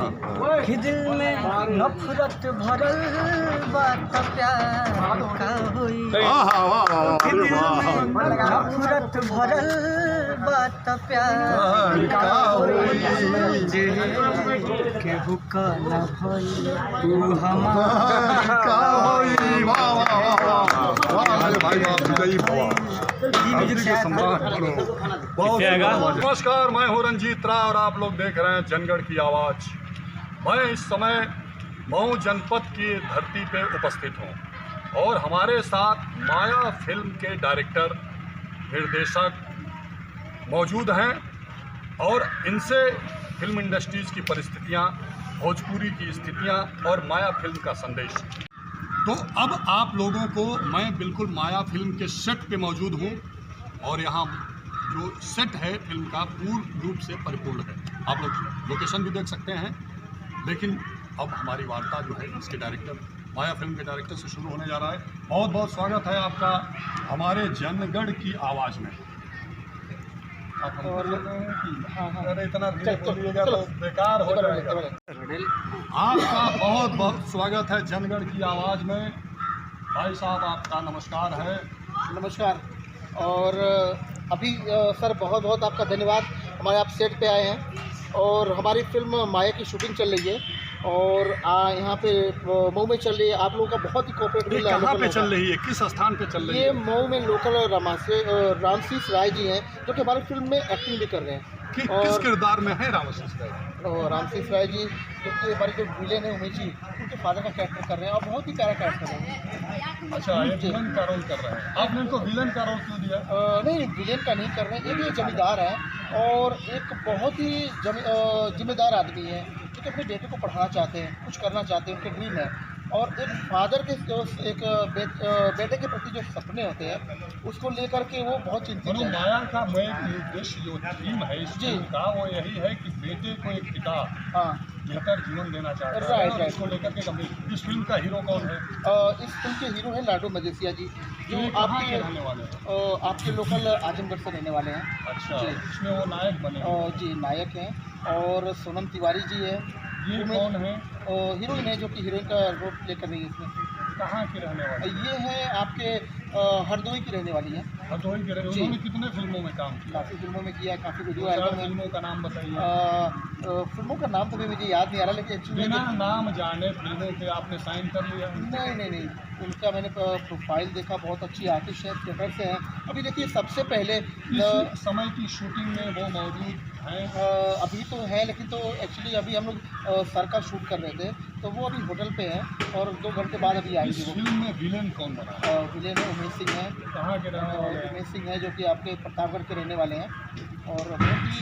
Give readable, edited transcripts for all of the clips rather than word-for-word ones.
कि दिल में नफरत भरल बात प्यार का होई, कि दिल में नफरत भरल बात प्यार का होई, केहू का न भई तू हमार का होई। नमस्कार, मैं हूँ रंजीत राय और आप लोग देख रहे हैं जनगढ़ की आवाज़। मैं इस समय मऊ जनपद की धरती पे उपस्थित हूँ और हमारे साथ माया फिल्म के डायरेक्टर निर्देशक मौजूद हैं और इनसे फिल्म इंडस्ट्रीज़ की परिस्थितियाँ, भोजपुरी की स्थितियाँ और माया फिल्म का संदेश। तो अब आप लोगों को मैं बिल्कुल माया फिल्म के सेट पे मौजूद हूँ और यहाँ जो सेट है फिल्म का पूर्ण रूप से परिपूर्ण है। आप लोग लोकेशन भी देख सकते हैं, लेकिन अब हमारी वार्ता जो है इसके डायरेक्टर, माया फिल्म के डायरेक्टर से शुरू होने जा रहा है। बहुत बहुत स्वागत है आपका हमारे जनगढ़ की आवाज़ में। आप अरे इतना बोलिएगा तो बेकार हो जाएगा। आपका बहुत बहुत स्वागत है जनगढ़ की आवाज़ में। भाई साहब, आपका नमस्कार है। नमस्कार। और अभी सर बहुत बहुत आपका धन्यवाद, हमारे आप सेट पे आए हैं और हमारी फिल्म माया की शूटिंग चल रही है और यहाँ पे मऊ में चल रही है। आप लोगों का बहुत ही कोऑपरेट मिल रहा है। कहाँ पे चल रही है, किस स्थान पे चल रही है? ये मऊ में लोकल रामशीष राय जी हैं जो कि हमारी फिल्म में एक्टिंग भी कर रहे हैं। किस किरदार में है रामशीष राय? रामशीष राय जी जो कि हमारी जो विलेन है उमेश जी, उनके फादर का कैरेक्टर कर रहे हैं और बहुत ही प्यारा कैरेक्टर है। अच्छा, ये विलन का रोल कर रहे हैं। आपने इनको विलन का रोल क्यों दिया? नहीं, विलेन का नहीं कर रहे हैं। ये जमींदार है और एक बहुत ही जिम्मेदार आदमी है जो कि अपने बेटे को पढ़ाना चाहते हैं, कुछ करना चाहते हैं, उनके ड्रीम है। और एक फादर के एक बेटे के प्रति जो सपने होते हैं उसको लेकर के वो बहुत चिंतित है। माया का मेन उद्देश्य जो थीम है इस फिल्म का वो यही है कि बेटे को एक पिता बेहतर जीवन देना चाहता है। राइट। इसको लेकर के इस फिल्म का हीरो कौन है? इस फिल्म के हीरो है लाडो मदेसिया जी, जो आपके रहने वाले हैं? आपके लोकल आजमगढ़ से रहने वाले हैं। अच्छा, इसमें वो नायक बने? जी, नायक हैं। और सोनम तिवारी जी है। ये कौन है? हीरोइन है जो कि हीरोइन का रोल प्ले कर रही है इसमें। कहाँ की रहने वाली? ये है आपके हरदोई की रहने वाली है। हरदोई की रहने वाली। उन्होंने कितने फिल्मों में काम किया? काफ़ी फिल्मों में किया, काफ़ी वीडियो फिल्मों का नाम बताइए। फिल्मों का नाम तो भी मुझे याद नहीं आ रहा, लेकिन एक्चुअली बिना नाम जाने फिल्मों के आपने साइन कर लिया? नहीं, उनका मैंने प्रोफाइल देखा, बहुत अच्छी आर्टिस्ट है, थिएटर से हैं। अभी देखिए, सबसे पहले समय की शूटिंग में वो मौजूद हैं? अभी तो है, लेकिन तो एक्चुअली अभी हम लोग सर का शूट कर रहे थे तो वो अभी होटल पे हैं और 2 घंटे बाद अभी आएगी। वो फिल्म में विलेन कौन बना? विलेन है उमेश सिंह है। कहाँ के रहने वाले हैं? उमेश सिंह है जो कि आपके प्रतापगढ़ के रहने वाले हैं और बहुत ही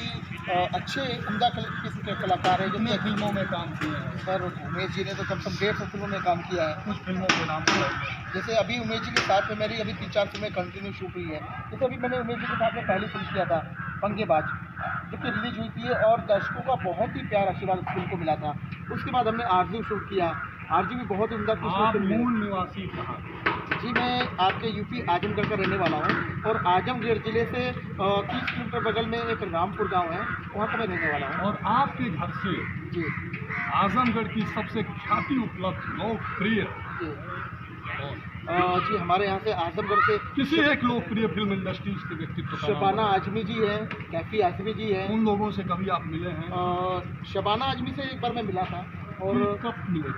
अच्छे उम्दा किस्म के कलाकार हैं। जो फिल्मों में काम किए हैं सर उमेश जी ने तो कम से कम 150 फिल्मों में काम किया है। कुछ फिल्मों के नाम जैसे अभी उमेश जी के साथ में मेरी अभी 3-4 फिल्में कंटिन्यू शूट हुई है। जैसे अभी मैंने उमेश जी के साथ में पहली फिल्म किया था पंगेबाज, जो कि रिलीज हुई थी और दर्शकों का बहुत ही प्यार आशीर्वाद फिल्म को मिला था। उसके बाद हमने आरजू शूट किया। आरजू भी बहुत उम्दा मूल निवासी कहाँ? जी, मैं आपके यूपी आजमगढ़ का रहने वाला हूँ और आजमगढ़ ज़िले से 30 किलोमीटर बगल में एक रामपुर गांव है, वहाँ पर मैं रहने वाला हूँ। और आपके घर से जी आजमगढ़ की सबसे ख्याति उपलब्ध लोकप्रिय जी हमारे यहाँ से आजमगढ़ से किसी एक लोकप्रिय फिल्म इंडस्ट्रीज के व्यक्तित्व? शबाना आजमी जी है, कैफी आजमी जी है। उन लोगों से कभी आप मिले हैं? शबाना आजमी से एक बार मैं मिला था। और कब मिले?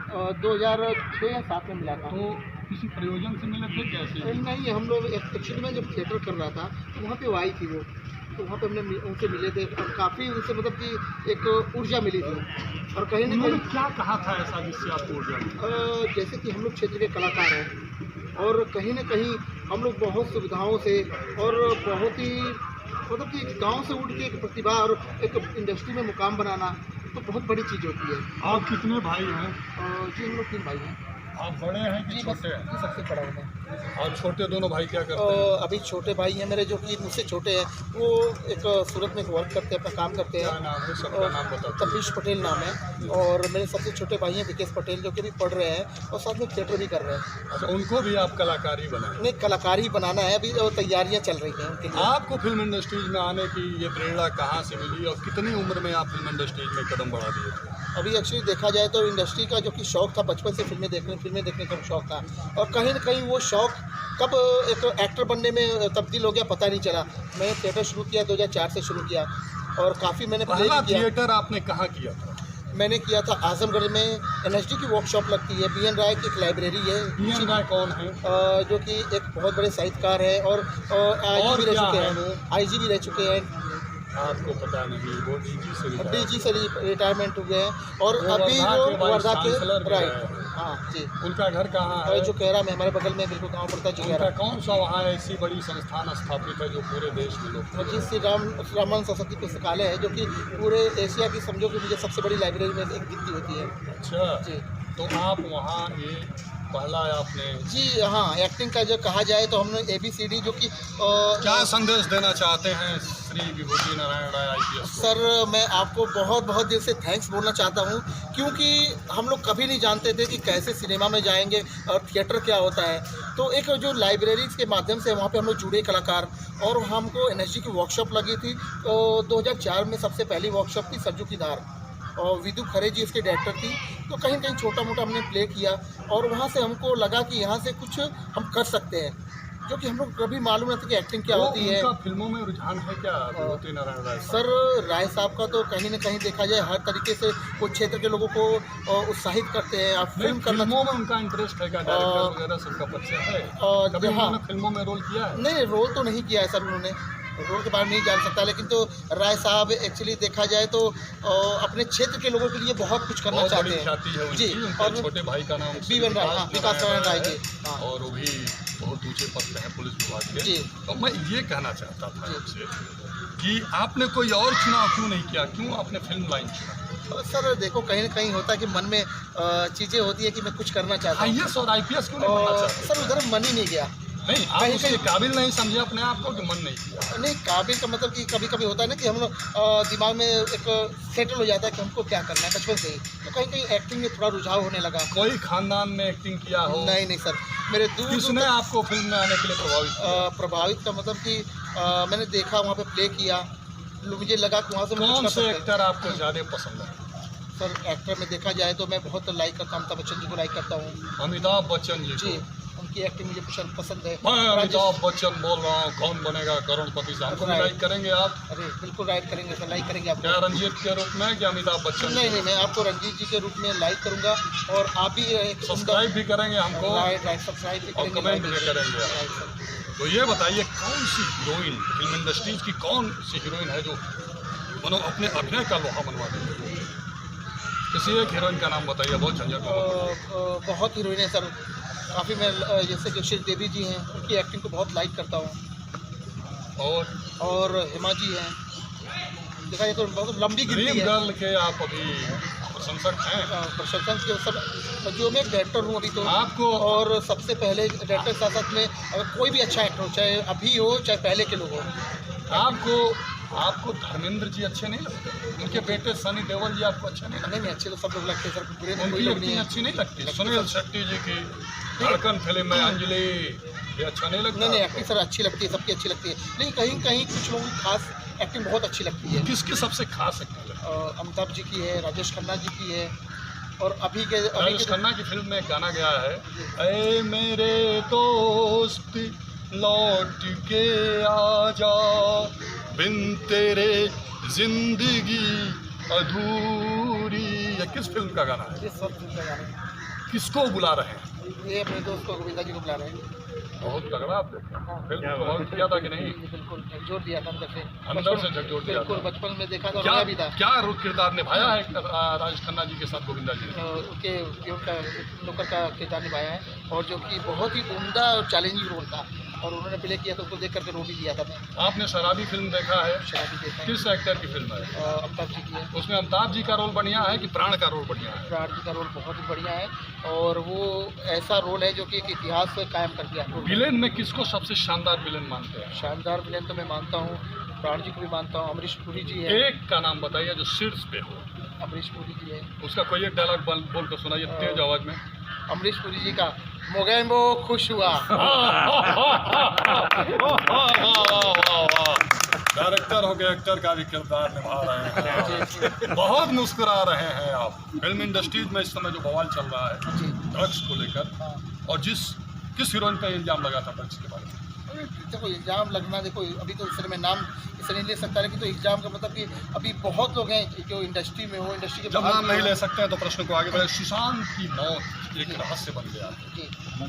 2006 या 2007 में मिला था। तो किसी प्रयोजन से मिले थे? कैसे? नहीं, हम लोग एक्चुअली में जब थिएटर कर रहा था तो वहाँ पे वो आई थी वो, तो वहाँ पे हमने उनसे मिले थे और काफ़ी उनसे मतलब कि एक ऊर्जा मिली थी। और कहीं ना कहीं क्या कहा था ऐसा जिससे आपको ऊर्जा मिली? जैसे कि हम लोग क्षेत्र के कलाकार हैं और कहीं ना कहीं हम लोग बहुत सुविधाओं से और बहुत ही मतलब कि गांव से उठ के एक प्रतिभा और एक इंडस्ट्री में मुकाम बनाना तो बहुत बड़ी चीज़ होती है। आप कितने भाई हैं? जी, हम लोग 3 भाई हैं। आप बड़े हैं कि छोटे हैं? सबसे बड़ा हूँ। और छोटे दोनों भाई क्या करते हैं? अभी छोटे भाई हैं मेरे जो कि मुझसे छोटे हैं, वो एक सूरत में वर्क करते हैं, अपना काम करते हैं। क्या नाम है? सबका नाम बताओ। तपीश पटेल नाम है। और मेरे सबसे छोटे भाई हैं विकेश पटेल, जो कि भी पढ़ रहे हैं और साथ में थिएटर भी कर रहे हैं। अच्छा, उनको भी आप कलाकारी बनाए? नहीं, कलाकारी बनाना है, अभी तैयारियाँ चल रही हैं उनके लिए। आपको फिल्म इंडस्ट्रीज में आने की ये प्रेरणा कहाँ से मिली और कितनी उम्र में आप फिल्म इंडस्ट्रीज में कदम बढ़ा दिए थे? अभी एक्चुअली देखा जाए तो इंडस्ट्री का जो कि शौक़ था, बचपन से फिल्में देखने का शौक़ था, और कहीं ना कहीं वो शौक़ कब एक एक्टर बनने में तब्दील हो गया पता नहीं चला। मैंने थिएटर शुरू किया 2004 से शुरू किया, और काफ़ी मैंने प्ले पहला किया। थिएटर आपने कहाँ किया था? मैंने किया था आजमगढ़ में, एनएसडी की वर्कशॉप लगती है, बीएन राय की एक लाइब्रेरी है। बीएन राय कौन है? जो कि एक बहुत बड़े साहित्यकार है, और आईजी भी रह चुके हैं, आईजी भी रह चुके हैं। आपको पता नहीं, वो डीजी से रिटायरमेंट हुए हैं, और अभी वो वर्धा के राइट। हाँ जी। उनका घर कहाँ है? जो कहरा में हमारे बगल में बिल्कुल गाँव पड़ता है जो उनका कौन सा वहाँ ऐसी बड़ी संस्थान स्थापित है जो पूरे देश में लोग? जी, श्री रामन सरस्वती पुस्तकालय है, जो कि पूरे एशिया की समझो कि मुझे सबसे बड़ी लाइब्रेरी में एक गिनती होती है। अच्छा जी। तो आप वहाँ ये पहला आपने? जी हाँ, एक्टिंग का जो कहा जाए तो हमने ABCD जो कि क्या संदेश देना चाहते हैं श्री विभूति नारायण राय IPS? सर, मैं आपको बहुत बहुत दिल से थैंक्स बोलना चाहता हूँ, क्योंकि हम लोग कभी नहीं जानते थे कि कैसे सिनेमा में जाएंगे और थिएटर क्या होता है। तो एक जो लाइब्रेरीज के माध्यम से वहाँ पे हम लोग जुड़े कलाकार, और हमको एनएसजी की वर्कशॉप लगी थी। तो 2004 में सबसे पहली वर्कशॉप थी सरजू की धार, और विदु खरे जी इसके डायरेक्टर थी। तो कहीं कहीं छोटा मोटा हमने प्ले किया, और वहाँ से हमको लगा कि यहाँ से कुछ हम कर सकते हैं, जो कि हम लोग कभी मालूम नहीं था कि एक्टिंग क्या होती है। उनका फिल्मों में रुझान है क्या विभूति नारायण राय? सर, राय साहब का तो कहीं ना कहीं देखा जाए हर तरीके से वो क्षेत्र के लोगों को उत्साहित करते हैं। आप फिल्मों में उनका इंटरेस्ट है क्या? डायरेक्टर वगैरह सबका परिचय है? कभी उन्होंने फिल्मों में रोल किया है? नहीं, रोल तो नहीं किया है सर उन्होंने, रोल के बारे में नहीं जान सकता, लेकिन तो राय साहब एक्चुअली देखा जाए तो अपने क्षेत्र के लोगों के लिए बहुत कुछ करना चाहते हैं। जी, और छोटे भाई का नाम बीवन राय, हाँ, विकास नारायण राय जी, हाँ। और वो भी बहुत ऊंचे पद पे हैं पुलिस विभाग के। जी। तो मैं ये कहना चाहता था आपसे कि आपने कोई और चुनाव क्यों नहीं किया, क्यों आपने फिल्म लाइन चुना? सर देखो, कहीं ना कहीं होता है कि मन में चीज़ें होती है कि मैं कुछ करना चाहता हूँ। IAS और IPS क्यों नहीं बनना चाहते? सर, उधर मन ही नहीं गया। नहीं, आप उसके काबिल नहीं समझे अपने आप को कि मन नहीं किया? नहीं, काबिल का मतलब कि कभी कभी होता है ना कि हम लोग दिमाग में एक सेटल हो जाता है कि हमको क्या करना है बचपन से ही। तो कहीं कहीं एक्टिंग में थोड़ा रुझाव होने लगा। कोई खानदान में एक्टिंग किया हो? नहीं सर, मेरे किसने आपको फिल्म में आने के लिए प्रभावित का मतलब कि मैंने देखा, वहाँ पे प्ले किया, मुझे लगा कि वहाँ से कौन से एक्टर आपको ज़्यादा पसंद है? सर, एक्टर में देखा जाए तो मैं बहुत लाइक करता हूँ, अमिताभ बच्चन जी को लाइक करता हूँ। अमिताभ बच्चन जी? उनकी एक्टिंग मुझे पसंद है। मैं अमिताभ बच्चन बोल रहा हूँ, कौन बनेगा करोड़पति से, हमको लाइक करेंगे आप? अरे बिल्कुल लाइक करेंगे सर, लाइक करेंगे आप। क्या रंजीत के रूप में क्या अमिताभ बच्चन? नहीं, मैं आपको रंजीत जी के रूप में लाइक करूँगा, और आप भी सब्सक्राइब भी करेंगे हमको, सब्सक्राइब भी करेंगे, कमेंट भी करेंगे। तो ये बताइए, कौन सी हीरोइन फिल्म इंडस्ट्रीज की कौन सी हीरोइन है जो अपने अभिनय का लोहा मनवा देती है? किसी एक हीरोइन का नाम बताइए, बहुत झंझट। बहुत हीरोइन है सर, काफ़ी। मैं जैसे कि श्रीदेवी जी हैं, उनकी एक्टिंग को बहुत लाइक करता हूँ। और हेमा जी हैं, देखा जाए तो बहुत लंबी गिनती है। गर्ल के आप अभी प्रशंसक हैं? प्रशंसक के सब, जो मैं डायरेक्टर हूँ अभी तो आपको, और सबसे पहले डायरेक्टर के साथ में अगर कोई भी अच्छा एक्टर हो, चाहे अभी हो चाहे पहले के लोग हो। आपको धर्मेंद्र जी अच्छे नहीं लगते? उनके बेटे सनी देओल जी आपको अच्छे नहीं लगते? नहीं, अच्छे तो सब लोग लगते हैं सर, बुरे तो कोई उनकी लोग एक्टिंग नहीं अच्छी नहीं लगती? सुनील शेट्टी जी की धड़कन फिल्म में अंजलि, ये अच्छा नहीं लगता? नहीं, एक्टिंग सर अच्छी लगती है, सबकी अच्छी लगती है, लेकिन कहीं कहीं कुछ लोगों की खास एक्टिंग बहुत अच्छी लगती है। किसकी सबसे खास एक्टिंग? अमिताभ जी की है, राजेश खन्ना जी की है, और अभी के राजेश खन्ना की फिल्म में गाना गया है, ऐ मेरे दोस्त लौट के आजा, बिन तेरे जिंदगी अधूरी। ये किस फिल्म का गाना है? ये सब फिल्म का गाना है। किसको बुला रहे हैं? ये अपने दोस्त को, गोविंदा जी को बुला रहे हैं। बहुत तगड़ा आप फिल्म को बहुत किया था कि नहीं? बिल्कुल झकझोर दिया था अंदर से झकझोर दिया। बिल्कुल, बचपन में देखा था, क्या भी था। क्या किरदार निभाया है राजेश खन्ना जी के साथ गोविंदा जी ने? उनके नौकर का किरदार निभाया है, और जो कि बहुत ही उम्दा और चैलेंजिंग रोल था, और उन्होंने प्ले किया तो उसको देख करके रो भी दिया था मैं। आपने शराबी फिल्म देखा है? शराबी देखा है। किस एक्टर की फिल्म है? अमिताभ जी की है। उसमें अमिताभ जी का रोल बढ़िया है कि प्राण का रोल बढ़िया है? प्राण जी का रोल बहुत ही बढ़िया है, और वो ऐसा रोल है जो कि एक इतिहास कायम कर दिया। विलेन में किसको सबसे शानदार विलेन मानते हैं? शानदार विलेन तो मैं मानता हूँ प्राण जी को भी मानता हूँ, अमरीश पुरी जी है। एक का नाम बताइए जो शीर्ष पे हो। अमरीश पुरी जी है। उसका कोई एक डायलॉग बोल कर सुनाइए तेज आवाज में। अमरीश पुरी जी का, मोगैम्बो खुश हुआ। डायरेक्टर हो के एक्टर का भी किरदार निभा रहे हैं। बहुत मुस्कुरा रहे हैं आप। फिल्म इंडस्ट्रीज में इस समय जो बवाल चल रहा है ड्रग्स को लेकर, और किस हीरोइन पे इल्जाम लगा था ड्रग्स के बारे में? देखो इल्ज़ाम लगना, देखो अभी तो इसमें नाम इससे नहीं ले सकता, लेकिन तो इल्ज़ाम का मतलब कि अभी बहुत लोग हैं जो इंडस्ट्री में हो, इंडस्ट्री के जब बाहर नाम भी नहीं हो। ले सकते हैं तो प्रश्न को आगे बढ़े। सुशांत की मौत एक रहस्य बन गया है, जी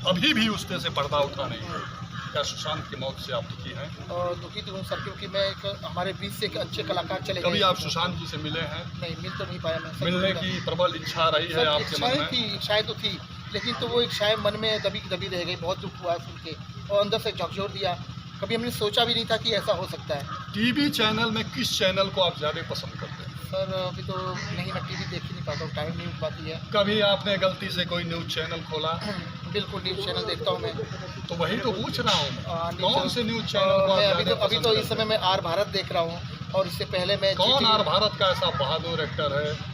अभी भी उससे से पर्दा उठा नहीं है। क्या सुशांत की मौत से आप दुखी हैं? और दुखी तो हूँ सर, क्योंकि मैं एक हमारे बीच से एक अच्छे कलाकार चले कभी गए। आप सुशांत जी से मिले हैं? नहीं, मिल तो नहीं पाया मैं। मिलने की प्रबल इच्छा रही है सर, आपके मन में? इच्छाएं तो थी, लेकिन तो वो इच्छाएं मन में दबी रह गई। बहुत दुख हुआ सुन के, और अंदर से झकझोर दिया। कभी हमने सोचा भी नहीं था कि ऐसा हो सकता है। टीवी चैनल में किस चैनल को आप ज़्यादा पसंद करते हैं? सर अभी तो नहीं, मैं टीवी देख ही नहीं पाता हूँ, टाइम नहीं मिल पाती है। कभी आपने गलती से कोई न्यूज़ चैनल खोला? बिल्कुल न्यूज़ चैनल देखता हूँ मैं। तो वही तो पूछ रहा हूँ, न्यूज़ कौन से न्यूज़ चैनल को आप मैं ज़्यादा अभी पसंद तो इस करते समय मैं आर भारत देख रहा हूँ, और इससे पहले मैं हैं? कौन GT आर भारत का ऐसा बहादुर एक्टर है?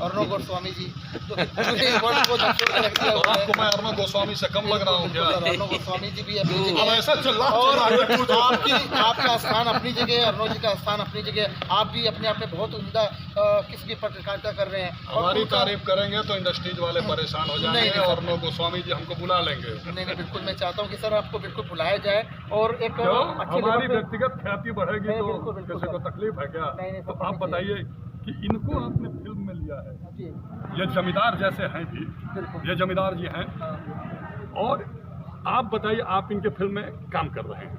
अर्णव गोस्वामी जी, जो पूरे वर्ल्ड को झकझोर के रख दिया तो हुआ है। आपको मैं अर्णव गोस्वामी से कम लग रहा हूँ क्या? बिल्कुल, अर्णव गोस्वामी जी भी अपनी अब जगह, ऐसा चल रहा और है। आपका स्थान अपनी जगह, अर्णव जी का स्थान अपनी जगह। आप भी अपने आप में बहुत उम्दा किस्म की पत्रकारिता कर रहे हैं। और हमारी उनका- तारीफ करेंगे तो इंडस्ट्रीज वाले परेशान हो जाएंगे, नहीं, और अर्णव गोस्वामी जी हमको बुला लेंगे। नहीं, बिल्कुल मैं चाहता हूँ कि सर आपको बिल्कुल बुलाया जाए, और एक क्यों? अच्छी हमारी जगह पे- व्यक्तिगत ख्याति बढ़ेगी नहीं, तो बिल्कुल, किसी को तकलीफ है क्या? नहीं, तो सब आप बढ़िया। बताइए कि इनको आपने फिल्म में लिया है, जी ये जमींदार जैसे हैं भी, बिल्कुल। ये जमींदार जी हैं, हाँ। और आप बताइए, आप इनके फिल्म में काम कर रहे हैं,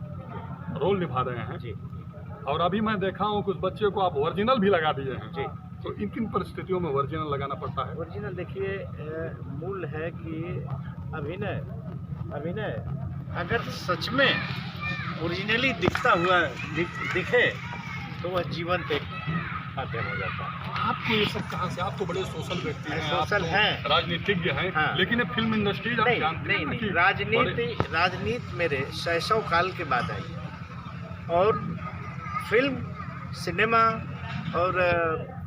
रोल निभा रहे हैं जी और अभी मैं देखा हूँ कुछ बच्चे को आप ओरिजिनल भी लगा दिए हैं जी। तो इन किन परिस्थितियों में ओरिजिनल लगाना पड़ता है? ओरिजिनल देखिए, मूल है कि अभिनय अगर सच में ओरिजिनली दिखता हुआ दिखे तो वह जीवन पे माध्यम हो जाता है। आपको ये सब कहाँ से? आप तो बड़े सोशल व्यक्ति हैं, आप सोशल तो हैं। राजनीतिज्ञ हैं, हाँ। लेकिन ये फिल्म इंडस्ट्री आप जानते हैं ना नहीं, कि राजनीति मेरे शैशव काल के बाद आई है, और फिल्म, सिनेमा और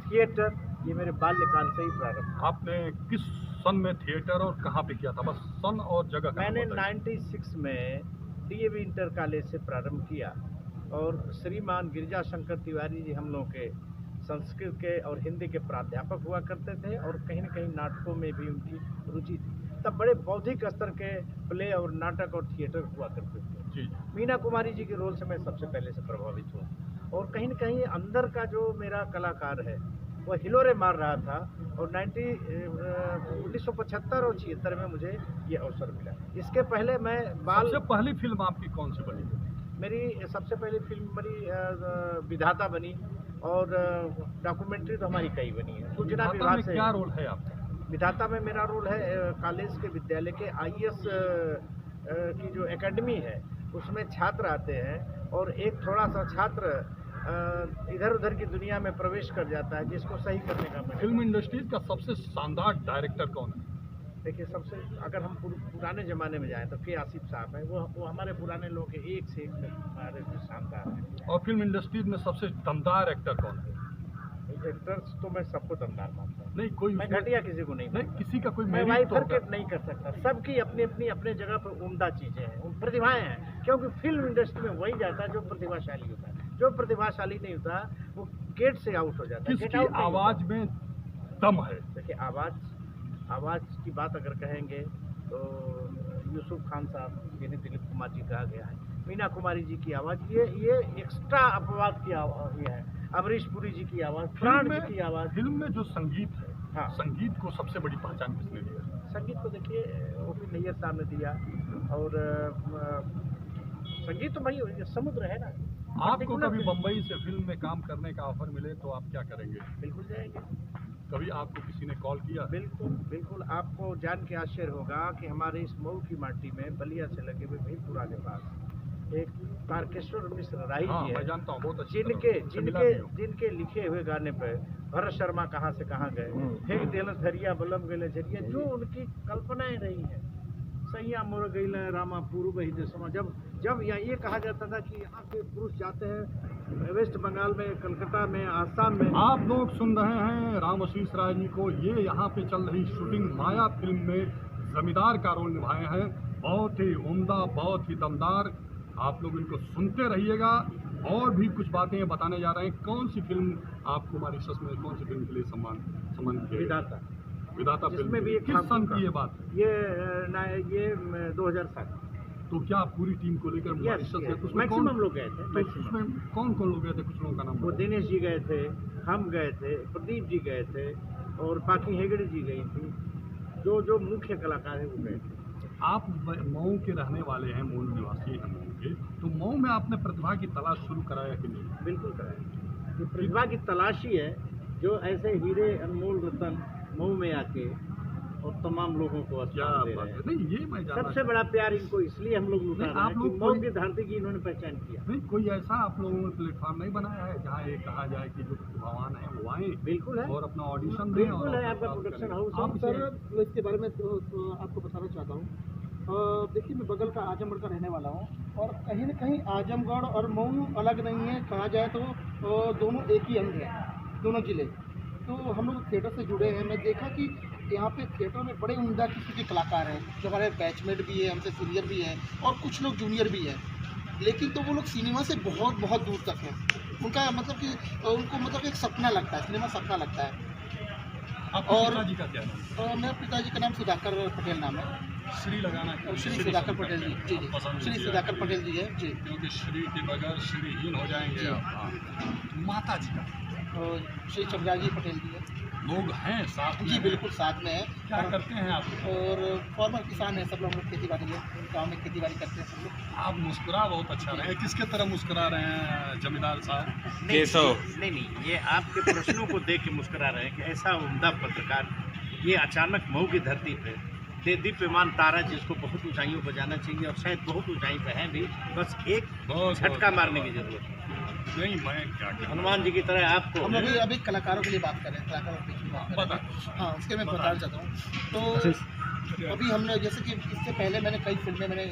थिएटर ये मेरे बाल्यकाल से ही प्रारंभ। आपने किस सन में थिएटर और कहाँ पे किया था? बस सन और जगह का मैंने नाम बताइए। 96 में DAV इंटर कॉलेज से प्रारंभ किया, और श्रीमान गिरिजा शंकर तिवारी जी हम लोग के संस्कृत के और हिंदी के प्राध्यापक हुआ करते थे, और कहीं न कहीं नाटकों में भी उनकी रुचि थी। तब बड़े बौद्धिक स्तर के प्ले और नाटक और थिएटर हुआ करते थे। जी। मीना कुमारी जी के रोल से मैं सबसे पहले से प्रभावित हुआ, और कहीं न कहीं अंदर का जो मेरा कलाकार है वह हिलोरे मार रहा था, और 1975 और 76 में मुझे ये अवसर मिला। इसके पहले मैं सबसे पहली फिल्म आपकी कौन सी बनी? मेरी सबसे पहली फिल्म बनी विधाता बनी, और डॉक्यूमेंट्री तो हमारी कई बनी है। सूचना विधाता विभाग में से क्या रोल है आपका? विधाता में मेरा रोल है कॉलेज के विद्यालय के IAS की जो एकेडमी है उसमें छात्र आते हैं, और एक थोड़ा सा छात्र इधर उधर की दुनिया में प्रवेश कर जाता है, जिसको सही करने का मैं। फिल्म इंडस्ट्रीज का सबसे शानदार डायरेक्टर कौन है? देखिए, सबसे अगर हम पुराने ज़माने में जाएं तो के आसिफ साहब हैं। वो हमारे पुराने लोग हैं, एक से एक हमारे शानदार हैं। और फिल्म इंडस्ट्रीज में सबसे दमदार एक्टर कौन है? एक्टर्स तो मैं सबको दमदार मानता हूँ, नहीं कोई मैं उसमें- घटिया किसी को नहीं नहीं, मानता। किसी का कोई मैं मेरिट तो बाइफरकेट होगा। नहीं कर सकता। सबकी अपनी अपनी अपने जगह पर उम्दा चीज़ें हैं, उन प्रतिभाएं हैं, क्योंकि फिल्म इंडस्ट्री में वही जाता है जो प्रतिभाशाली होता है। जो प्रतिभाशाली नहीं होता वो गेट से आउट हो जाता है। किसकी Get out नहीं आवाज होता। में दम है? देखिए, आवाज़ की बात अगर कहेंगे तो यूसुफ खान साहब, जिन्हें दिलीप कुमार जी कहा गया है, मीना कुमारी जी की आवाज़, ये एक्स्ट्रा अपवाद की आवाज़ ये है। अमरीश पुरी जी की आवाज़, प्राण जी की आवाज़। फिल्म में जो संगीत है, हाँ। संगीत को सबसे बड़ी पहचान किसने दी है? संगीत को देखिए O.P. नैयर साहब ने दिया, और संगीत तो वही समुद्र है ना। आपको Particular कभी फिल्म- बम्बई से फिल्म में काम करने का ऑफर मिले तो आप क्या करेंगे? बिल्कुल जाएंगे। कभी आपको किसी ने कॉल किया? बिल्कुल आपको जान के आश्चर्य होगा कि हमारे इस मऊ की माटी में बलिया से लगे हुए भीमपुरा के पास एक तारकेश्वर मिश्र राय हाँ, जी मैं है, जानता हूँ, बहुत अच्छी जिनके तरह से मिला जिनके भी हूँ। जिनके लिखे हुए गाने पर भरत शर्मा कहाँ से कहाँ गए, फेंक देना धरिया बलम गले झरिया, जो उनकी कल्पनाएं रही हैं। सैया मोर गईल रामा पूर्व ही देशमा, जब यहाँ ये कहा जाता था कि यहाँ के पुरुष जाते हैं वेस्ट बंगाल में, कलकत्ता में, आसाम में। आप लोग सुन रहे हैं राम आशीष राय जी को। ये यहाँ पे चल रही शूटिंग माया फिल्म में जमींदार का रोल निभाए हैं। बहुत ही उम्दा, बहुत ही दमदार। आप लोग इनको सुनते रहिएगा। और भी कुछ बातें बताने जा रहे हैं। कौन सी फिल्म आपको मॉरिशस में कौन सी फिल्म के लिए सम्मानित किया? विधाता। विधाता फिल्म जिसमें भी एक किस सन की ये बात? ये 2007। तो क्या पूरी टीम को लेकर मॉरिशस गए? उसमें मैक्सिमम लोग गए थे। उसमें कौन कौन लोग गए थे? कुछ लोगों का नाम वो दिनेश जी गए थे, हम गए थे, प्रदीप जी गए थे और बाकी हेगड़े जी गई थी। जो मुख्य कलाकार हैं वो गए थे। आप मऊ के रहने वाले हैं, मूल निवासी हैं मऊ के, तो मऊ में आपने प्रतिभा की तलाश शुरू कराया कि नहीं? बिल्कुल कराया। ये प्रतिभा की तलाश ही है जो ऐसे हीरे अनमोल रतन मऊ में आके और तमाम लोगों को क्या स्थान दे बात रहे है। हैं। नहीं, ये मैं जानना सबसे बड़ा प्यार इनको इसलिए हम लोग लुटा नहीं, रहे आप हैं कि लोग मऊ कोई- की धरती की इन्होंने पहचान किया। नहीं, कोई ऐसा आप लोगों ने प्लेटफॉर्म नहीं बनाया है जहाँ ये कहा जाए कि जो प्रतिभावान है वो आए बिल्कुल है, और अपना ऑडिशन दें? बिल्कुल और है। आपका बात प्रोडक्शन करें। हाउस आप सर, मैं इसके बारे में तो आपको बताना चाहता हूँ। देखिए, मैं बगल का आजमगढ़ का रहने वाला हूँ और कहीं न कहीं आजमगढ़ और मऊ अलग नहीं है। कहा जाए तो दोनों एक ही अंग है, दोनों ज़िले। तो हम लोग थिएटर से जुड़े हैं। मैं देखा कि यहाँ पे थिएटर में बड़े उम्दा किस्म के कलाकार हैं जो हमारे बैचमेट भी है, हमसे सीनियर भी हैं और कुछ लोग जूनियर भी हैं। लेकिन तो वो लोग सिनेमा से बहुत बहुत दूर तक हैं। उनका मतलब कि उनको मतलब एक सपना लगता है, सिनेमा सपना लगता है। आपके और- पिताजी का क्या नाम? मेरे पिताजी का नाम सुधाकर पटेल नाम है। श्री लगाना क्यों? श्री सुधाकर पटेल जी, जी जी, पसंद श्री किया। सुधाकर पटेल जी है जी। क्योंकि श्री के बगैर श्रीहीन हो जाएंगे जी। आप। हाँ। माता जी का और श्री चमराजी पटेल जी है लोग हैं साथ में? जी, बिल्कुल साथ में है। क्या करते हैं आप? और फॉर्मर किसान है, सब लोग खेती बाड़ी है, गाँव में खेती बाड़ी करते हैं सब लोग। आप मुस्कुरा बहुत अच्छा रहे हैं। किसके तरह मुस्कुरा रहे हैं जमींदार साहब? नहीं, ये आपके प्रश्नों को देख के मुस्कुरा रहे हैं कि ऐसा उम्दा पत्रकार ये अचानक मऊ की धरती पे दीप्यमान तारा जिसको बहुत ऊंचाइयों पर जाना चाहिए और शायद बहुत ऊंचाई पे हैं भी, बस एक झटका मारने की जरूरत है। नहीं, मैं क्या कहूं? हनुमान जी की तरह आपको हम अभी कलाकारों के लिए बात करें, कलाकारों के बीच में बात करें। बता। हाँ, उसके मैं बताना चाहता हूँ। तो अभी हमने जैसे कि इससे पहले मैंने कई फिल्में मैंने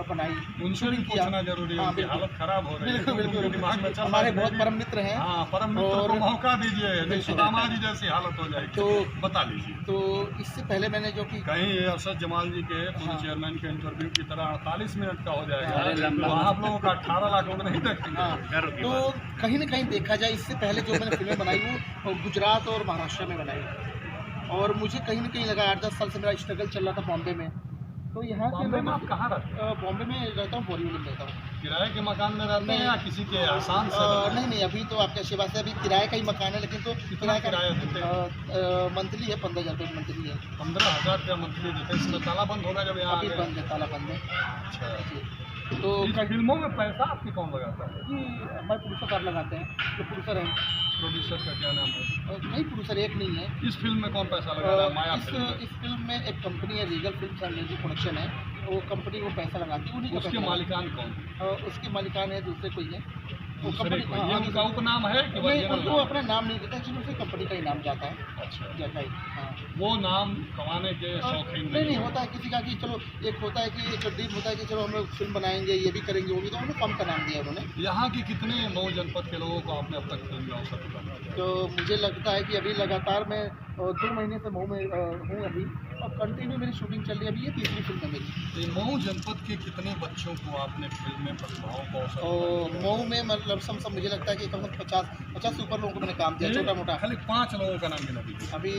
बनाई, उनसे भी पूछना जरूरी है। हाँ, उनकी बिल्कुल। हालत खराब हो रही है। बिल्कुल बिल्कुल उनके दिमाग में चल रहा हमारे है। बहुत परम मित्र हैं। हाँ, परम मित्र को और- मौका दीजिए, नहीं सुदामा जी जैसी हालत हो जाएगी। तो बता लीजिए। तो इससे पहले मैंने जो कि कहीं ये अरशद जमाल जी के पूर्व हाँ। चेयरमैन के इंटरव्यू की तरह 48 मिनट का हो अरे जाएगा, लंबा। तो आप लोगों का 18 लाख लोग नहीं देखेंगे। हाँ, गर्व की तो कहीं ना कहीं देखा जाए, इससे पहले जो मैंने फिल्में बनाई वो गुजरात और महाराष्ट्र में बनाई और मुझे कहीं ना कहीं लगा 8-10 साल से मेरा स्ट्रगल चल रहा था बॉम्बे में। तो यहाँ के बॉम्बे में आप कहाँ रहते हैं? बॉम्बे में रहता हूँ, बोरीवली में रहता हूँ। किराए के मकान में रहते हैं नहीं। या किसी के आसान से? नहीं, अभी तो आपके शिवा से अभी किराए का ही मकान है, लेकिन तो कितना किराया देते हैं? मंथली है, 15,000 रुपये मंथली है। 15,000 रुपया मंथली देते हैं। इसमें ताला बंद होगा जब यहाँ आ अभी गए? बंद है, ताला बंद है अच्छा। जी। तो इस फिल्मों में पैसा आपके कौन लगाता है? जी, हमारे प्रोड्यूसर साहब लगाते हैं, जो प्रोड्यूसर हैं। प्रोड्यूसर का क्या नाम है? नहीं, प्रोड्यूसर एक नहीं है। इस फिल्म में कौन पैसा लगा रहा है? माया फिल्म में। इस फिल्म में एक कंपनी है, Regal films and music production है। वो कंपनी वो पैसा लगाती है, उन्हीं का उसके पैसा मालिकान कौन? लगाती है। उसके मालिकान है दूसरे कोई है वो दूसरे कंपनी। को? हाँ, ये हाँ, उनका उपनाम है कि नहीं, ओरिजिनल उनको नाम? अपना नाम नहीं देता, एक्चुअली उसी कंपनी का ही नाम जाता है। अच्छा। जाता है, हाँ। वो नाम कमाने के शौकीन नहीं, होता है किसी का कि चलो, एक होता है कि एक ड्रीम होता है कि चलो हम लोग फिल्म बनाएंगे, ये भी करेंगे, वो भी, तो उन्होंने कम का नाम दिया उन्होंने। यहाँ की कितने मऊ जनपद के लोगों को आपने अब तक फिल्म में अवसर दिया? तो मुझे लगता है कि अभी लगातार मैं 2 महीने से मऊ में हूँ अभी, और कंटिन्यू मेरी शूटिंग चल रही है। अभी ये तीसरी फिल्म है मेरी। तो मऊ जनपद के कितने बच्चों को आपने फिल्म में प्रतिभाओं को अवसर और दिया? मऊ में मतलब सब मुझे लगता है कि कम से कम 50 से ऊपर लोगों को मैंने काम दिया, छोटा मोटा। खाली 5 लोगों का नाम गिना दीजिए। अभी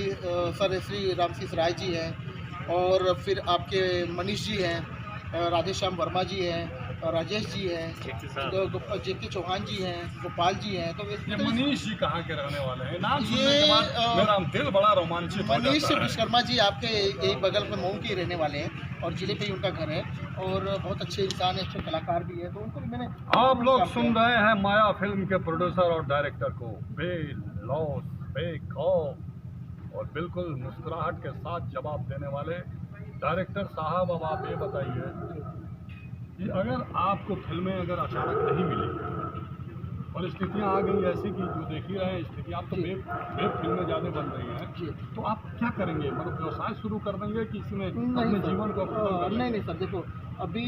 सर श्री रामशीष राय जी हैं, और फिर आपके मनीष जी हैं, राधेश्याम वर्मा जी हैं, राजेश जी हैं, जेके चौहान जी हैं, गोपाल जी हैं। तो ये मनीष जी कहाँ के रहने वाले हैं? नाम सुनने ये, के बाद मेरा दिल बड़ा रोमांचित हो मनीष जाता है। विश्वकर्मा जी आपके एक बगल में मऊ के रहने वाले हैं और जिले पे ही उनका घर है, और बहुत अच्छे इंसान है, अच्छे कलाकार भी है। तो उनको भी मैंने आप लोग सुन रहे हैं माया फिल्म के प्रोड्यूसर और डायरेक्टर को बेलौस बेखौफ और बिल्कुल मुस्कुराहट के साथ जवाब देने वाले डायरेक्टर साहब। अब आप ये बताइए कि अगर आपको फिल्में अगर अचानक नहीं मिली और स्थितियाँ आ गई ऐसी कि जो देख ही रहे हैं स्थिति, आप तो वेब फिल्में ज़्यादा बन रही जी। हैं, तो आप क्या करेंगे? मतलब व्यवसाय शुरू कर देंगे कि इसमें नहीं अपने सर, जीवन को नहीं सर, देखो अभी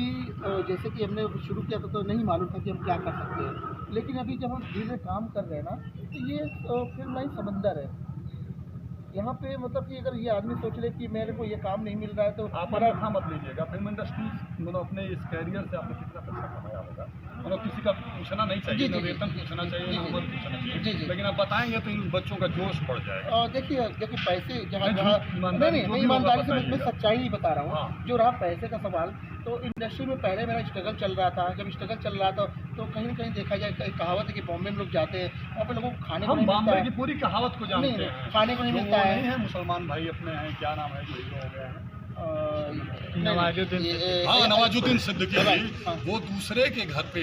जैसे कि हमने शुरू किया था तो नहीं मालूम था कि हम क्या कर सकते हैं, लेकिन अभी जब हम धीरे काम कर रहे हैं ना, तो ये फिल्म लाइन समंदर है। यहाँ पे मतलब कि अगर ये आदमी सोच ले कि मेरे को ये काम नहीं मिल रहा है तो आप अनर्था मत लीजिएगा। फिल्म इंडस्ट्री मतलब अपने इस कैरियर से आपने कितना पैसा कमाया होगा, मतलब किसी का पूछना नहीं चाहिए, न वेतन पूछना चाहिए, न उम्र पूछना चाहिए, लेकिन आप बताएंगे तो इन बच्चों का जोश बढ़ जाएगा। देखिए पैसे जहाँ नहीं ईमानदारी से मैं सच्चाई ही बता रहा हूँ। जो रहा पैसे का सवाल, तो इंडस्ट्री में पहले मेरा स्ट्रगल चल रहा था। जब स्ट्रगल चल रहा था तो कहीं ना कहीं देखा जाए, एक कहावत है कि बॉम्बे में लोग जाते हैं, वहाँ पे लोगों को खाने को नहीं मिलता है। की पूरी कहावत को जानते हैं, खाने को नहीं मिलता है। मुसलमान भाई अपने हैं, क्या नाम है जो हीरो हो गया है, नवाजुद्दीन सिद्दीकी जी, वो दूसरे के घर पे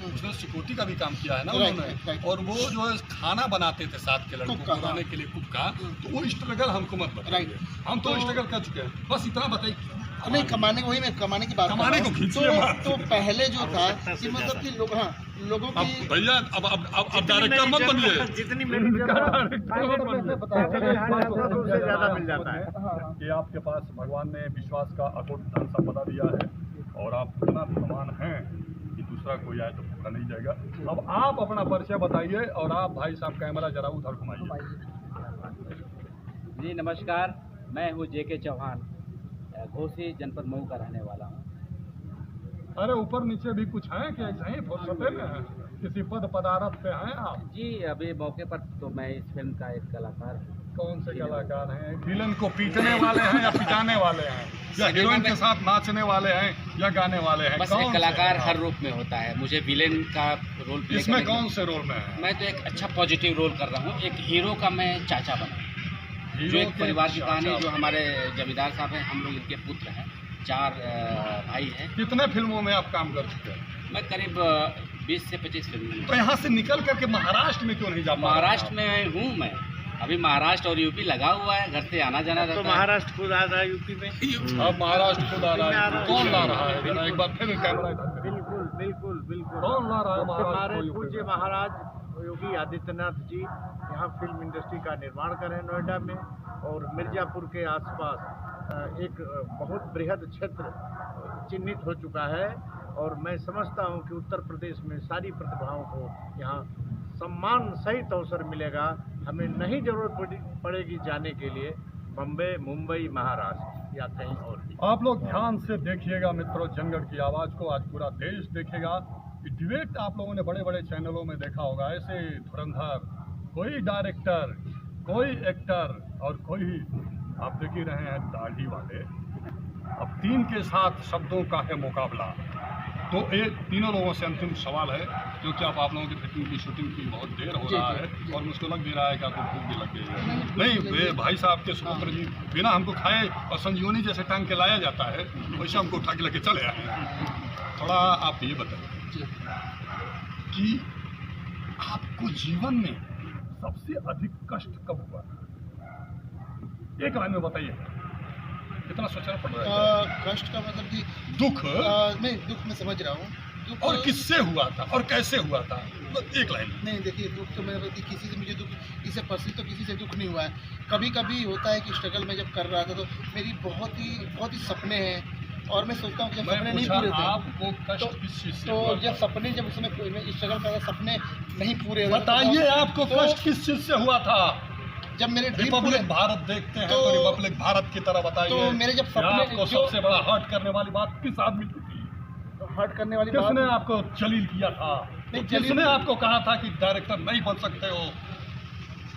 उसने सिक्योरिटी का भी काम किया है ना उन्होंने, और वो जो है खाना बनाते थे साथ के लड़कों को बनाने के लिए कुक का, तो वो स्ट्रगल हमको मत बताइए, हम तो स्ट्रगल कर चुके हैं, बस इतना बताइए। नहीं कमाने वही मैं कमाने की बात कमाने को तो पहले जो था कि मतलब कि लोगों की भैया अब डायरेक्टर मत बनिए, जितनी मेरी ज्यादा मिल जाता है कि आपके पास भगवान ने विश्वास का अटूट धन संपदा दिया है और आप इतना धनवान हैं कि दूसरा कोई आए तो भूखा नहीं जाएगा। अब आप अपना परिचय बताइए और आप भाई साहब कैमरा जरा उधर घुमाइए। जी नमस्कार, मैं हूँ जेके चौहान, घोसी जनपद मऊ का रहने वाला हूँ। अरे ऊपर नीचे भी कुछ है कि ऐसे ही फुर्सते में है, किसी पद पदार्थ पे हैं आप? जी अभी मौके पर तो मैं इस फिल्म का एक कलाकार हूँ। कौन से कलाकार हैं? विलन को पीटने वाले हैं या पिटाने वाले हैं, या हीरोइन के साथ नाचने वाले हैं या गाने वाले हैं? बस एक कलाकार हर रूप में होता है। मुझे विलेन का रोल प्ले इसमें कौन से रोल में है? मैं तो एक अच्छा पॉजिटिव रोल कर रहा हूँ। एक हीरो का मैं चाचा बना, जो एक परिवार की कहानी, जो हमारे जमींदार साहब हैं, हम लोग इनके पुत्र हैं, 4 भाई हैं। कितने फिल्मों में आप काम कर चुके हैं? मैं करीब 20 से 25 फिल्म। तो यहाँ से निकल करके महाराष्ट्र में क्यों नहीं जा? महाराष्ट्र में हूँ मैं अभी, महाराष्ट्र और यूपी लगा हुआ है, घर से आना जाना रहता है। तो महाराष्ट्र खुद आ रहा है यूपी में, अब महाराष्ट्र खुद आ रहा है, कौन ला रहा है? एक बार फिर कैमरा इधर करिए। बिल्कुल बिल्कुल बिल्कुल कौन ला रहा है हमारे महाराष्ट्र? पूज्य महाराज योगी आदित्यनाथ जी यहाँ फिल्म इंडस्ट्री का निर्माण कर रहे हैं नोएडा में, और मिर्ज़ापुर के आसपास एक बहुत बृहद क्षेत्र चिन्हित हो चुका है। और मैं समझता हूँ कि उत्तर प्रदेश में सारी प्रतिभाओं को यहाँ सम्मान सहित अवसर मिलेगा। हमें नहीं जरूरत पड़ेगी जाने के लिए बम्बे, मुंबई, महाराष्ट्र या कहीं और भी। आप लोग ध्यान से देखिएगा मित्रों, जंगल की आवाज़ को आज पूरा देश देखेगा। डिबेट आप लोगों ने बड़े बड़े चैनलों में देखा होगा, ऐसे धुरंधर कोई डायरेक्टर, कोई एक्टर और कोई आप देख ही रहे हैं दाढ़ी वाले। अब 3 के साथ शब्दों का है मुकाबला। तो एक तीनों लोगों से अंतिम सवाल है, क्योंकि आप लोगों की फिल्म की शूटिंग की बहुत देर हो रहा है और मुझको लग भी रहा है कि आपको भूख भी लग गई है। नहीं, भाई साहब के सुपुत्र जी बिना हमको खाए और संजीवनी जैसे टांग के लाया जाता है, वैसे हमको उठा के लेके चले आए हैं। थोड़ा आप ये बताइए कि आपको जीवन में सबसे अधिक कष्ट कब हुआ था? एक लाइन में बताइए, कितना सोचना पड़ रहा है? कष्ट का मतलब कि दुख? नहीं, दुख मैं समझ रहा हूँ। और किससे हुआ था और कैसे हुआ था? एक लाइन। नहीं देखिए, दुख तो मेरे किसी से मुझे दुख, इससे पर्सनली तो किसी से दुख नहीं हुआ है। कभी कभी होता है कि स्ट्रगल में जब कर रहा था तो मेरी बहुत ही सपने हैं, और मैं सोचता हूँ कि जब सपने नहीं पूरे थे आपको कष्ट किस चीज से? तो जब सपने, जब उसमें स्ट्रगल कर रहा, सपने नहीं पूरे हुए, बताइए आपको कष्ट किस चीज से हुआ था? जब मेरे रिपब्लिक भारत देखते हैं तो रिपब्लिक भारत की तरह बताइए। तो मेरे जब सपने, आपको सबसे बड़ा हर्ट करने वाली बात किस आदमी की थी? हर्ट करने वाली बात किसने आपको जलील किया था? किसने आपको कहा था कि डायरेक्टर नहीं बन सकते हो?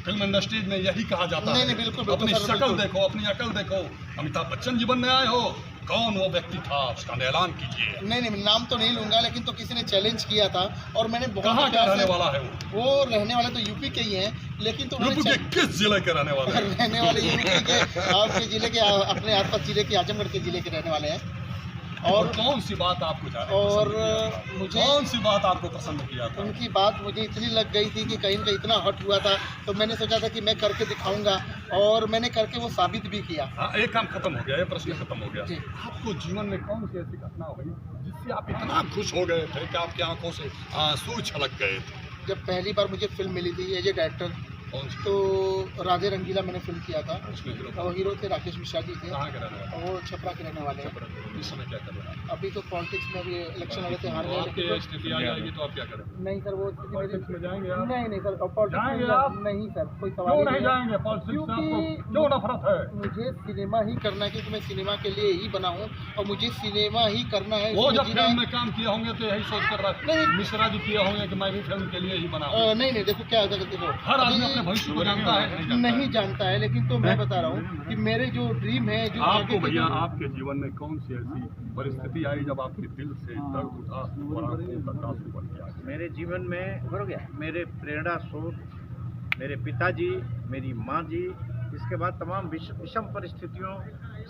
फिल्म इंडस्ट्री में यही कहा जाता है। नहीं, बिल्कुल, अपनी शक्ल देखो, अपनी अकल देखो। अमिताभ बच्चन जी बनने आए हो, कौन वो व्यक्ति था उसका ऐलान कीजिए। नहीं, नाम तो नहीं लूंगा, लेकिन तो किसी ने चैलेंज किया था और मैंने बहुत। कहाँ का रहने वाला है वो रहने वाले तो यूपी के ही हैं, लेकिन तो यूपी के किस जिले के रहने वाले हैं? रहने वाले यूपी के आपके जिले के, अपने आसपास जिले के, आजमगढ़ के जिले के रहने वाले हैं। और कौन सी बात आपको और मुझे कौन सी बात आपको पसंद किया था? उनकी बात मुझे इतनी लग गई थी कि कहीं ना कहीं इतना हट हुआ था, तो मैंने सोचा था कि मैं करके दिखाऊंगा, और मैंने करके वो साबित भी किया। हाँ, एक काम खत्म हो गया, ये प्रश्न खत्म हो गया। जी। आपको जीवन में कौन सी ऐसी घटना हुई जिससे आप इतना खुश हो गए थे कि आपकी आंखों से आंसू छलक गए थे? जब पहली बार मुझे फिल्म मिली थी एज ए डायरेक्टर, कौन सी? तो राधे रंगीला मैंने फिल्म किया था, उसमें हीरो और हीरो थे राकेश मिश्रा जी थे, कहाँ के रहने वाले? और वो छपरा के रहने वाले हैं। इस समय क्या कर रहे हैं? अभी तो पॉलिटिक्स में अभी इलेक्शन वाले थे, हार तो गए। आपकी लेकिन स्थिति आ जाएगी तो आप क्या करेंगे? नहीं सर, वो स्थिति पॉलिटिक्स में जाएंगे आप? नहीं नहीं सर, जाएंगे आप? पॉलिटिक्स नहीं सर, कोई सवाल क्यों ही नहीं है। जाएंगे पॉलिटिक्स से? आपको क्योंकि क्यों नफरत है? मुझे सिनेमा ही करना है, क्योंकि मैं सिनेमा के लिए ही बना हूँ और मुझे सिनेमा ही करना है। वो इसमें जब जीना फिल्म है। में काम किए होंगे तो यही सोच कर रहा नहीं। मिश्रा जी किए होंगे कि मैं भी फिल्म के लिए ही बना हूँ। नहीं नहीं, देखो क्या होता है, देखो हर आदमी अभी अपने भविष्य को जानता है नहीं जानता है, लेकिन तो मैं बता रहा हूँ कि मेरे जो ड्रीम है, जो आपको आगे के भैया जो- आपके जीवन में कौन सी ऐसी परिस्थिति आई जब आपके दिल से दर्द उठा और आंखों तक आंसू बन गया? मेरे जीवन में मेरे प्रेरणा स्रोत मेरे पिताजी, मेरी माँ जी, इसके बाद तमाम विषम परिस्थितियों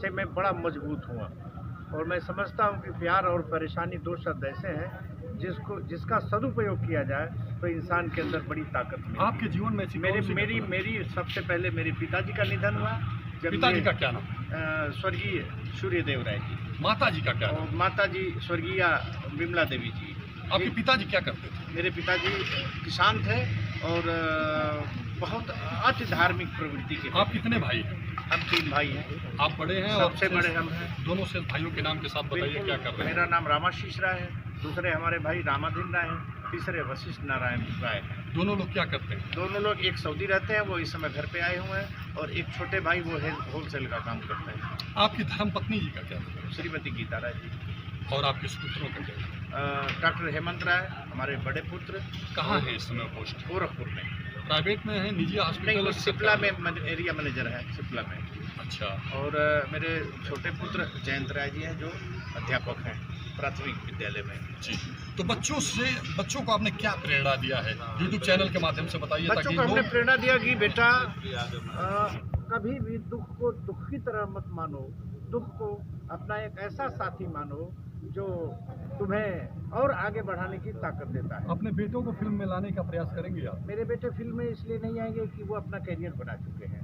से मैं बड़ा मजबूत हुआ। और मैं समझता हूँ कि प्यार और परेशानी दो शब्द ऐसे हैं जिसका सदुपयोग किया जाए तो इंसान के अंदर बड़ी ताकत मिलती है। आपके जीवन में ऐसी मेरी कौन सी मेरी घटना? मेरी सबसे पहले मेरे पिताजी का निधन हुआ। जब पिताजी ये, का क्या नाम? स्वर्गीय सूर्यदेव राय जी, माता जी का क्या नाम? और माता जी स्वर्गीय विमला देवी जी। आपके पिताजी क्या करते थे? मेरे पिताजी किसान थे और बहुत अति धार्मिक प्रवृत्ति के थे। आप कितने भाई हैं? हम 3 भाई हैं। आप बड़े हैं और सबसे बड़े हम हैं। दोनों से भाइयों के नाम के साथ बताइए बिल्कुल। क्या कर रहे हैं? मेरा नाम रामाशीष राय है, दूसरे हमारे भाई रामाधीन राय हैं, तीसरे वशिष्ठ नारायण राय हैं। दोनों लोग क्या करते हैं? दोनों लोग, एक सऊदी रहते हैं, वो इस समय घर पे आए हुए हैं, और एक छोटे भाई वो होलसेल का काम करते हैं। आपकी धर्मपत्नी जी का क्या नाम? श्रीमती गीता राय जी। और आपके सुपुत्रों का क्या नाम? डॉक्टर हेमंत राय हमारे बड़े पुत्र, कहाँ है इस समय पोस्ट? गोरखपुर में। प्राइवेट में है, निजी नहीं, हॉस्पिटल? वो है, सिप्ला सरकारी? में एरिया मैनेजर है, सिप्ला में। अच्छा। और मेरे छोटे पुत्र जयंत राय जी हैं, जो अध्यापक हैं प्राथमिक विद्यालय में। जी, तो बच्चों को आपने क्या प्रेरणा दिया है यूट्यूब चैनल के माध्यम से बताइए, बच्चों ताकि को हमने लोग प्रेरणा दिया कि बेटा कभी भी दुख को दुख की तरह मत मानो, दुख को अपना एक ऐसा साथी मानो जो तुम्हें और आगे बढ़ाने की ताकत देता है। अपने बेटों को फिल्म में लाने का प्रयास करेंगे आप? मेरे बेटे फिल्म में इसलिए नहीं आएंगे कि वो अपना करियर बना चुके हैं।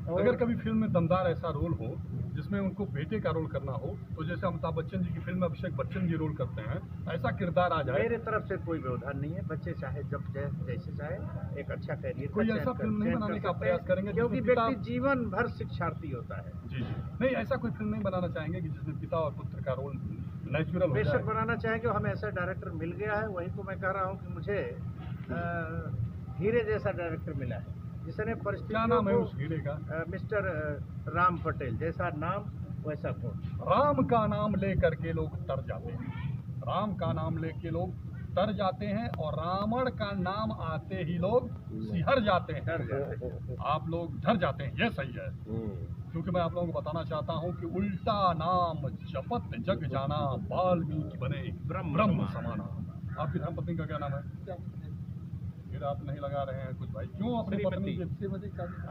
और अगर कभी फिल्म में दमदार ऐसा रोल हो जिसमें उनको बेटे का रोल करना हो, तो जैसे अमिताभ बच्चन जी की फिल्म में अभिषेक बच्चन जी रोल करते हैं, ऐसा किरदार आ जाए? मेरे तरफ से कोई व्यवधान नहीं है। बच्चे चाहे जब जैसे चाहे एक अच्छा करियर कोई ऐसा फिल्म नहीं बनाने का प्रयास करेंगे क्योंकि जिसमें पिता- व्यक्ति जीवन भर शिक्षार्थी होता है। जी जी, नहीं ऐसा कोई फिल्म नहीं बनाना चाहेंगे कि जिसमें पिता और पुत्र का रोल नेचुरल हो बेशक जाए? बनाना चाहेंगे, हमें ऐसा डायरेक्टर मिल गया है। वही तो मैं कह रहा हूँ कि मुझे हीरे जैसा डायरेक्टर मिला है, जिसने क्या परिस्थितियों नाम है को उस हीरे का? मिस्टर राम पटेल, जैसा नाम वैसा गुण। राम का नाम लेकर के लोग तर जाते हैं, राम का नाम लेके लोग तर जाते हैं, और रावण का नाम आते ही लोग सिहर जाते हैं, डर जाते हैं। आप लोग डर जाते हैं। ये सही है, क्योंकि मैं आप लोगों को बताना चाहता हूँ कि उल्टा नाम जपत जग जाना, वाल्मीकि बने ब्रह्म समाना। आपकी धर्मपत्नी का क्या नाम है? फिर आप नहीं लगा रहे हैं कुछ भाई, क्यों अपनी पत्नी की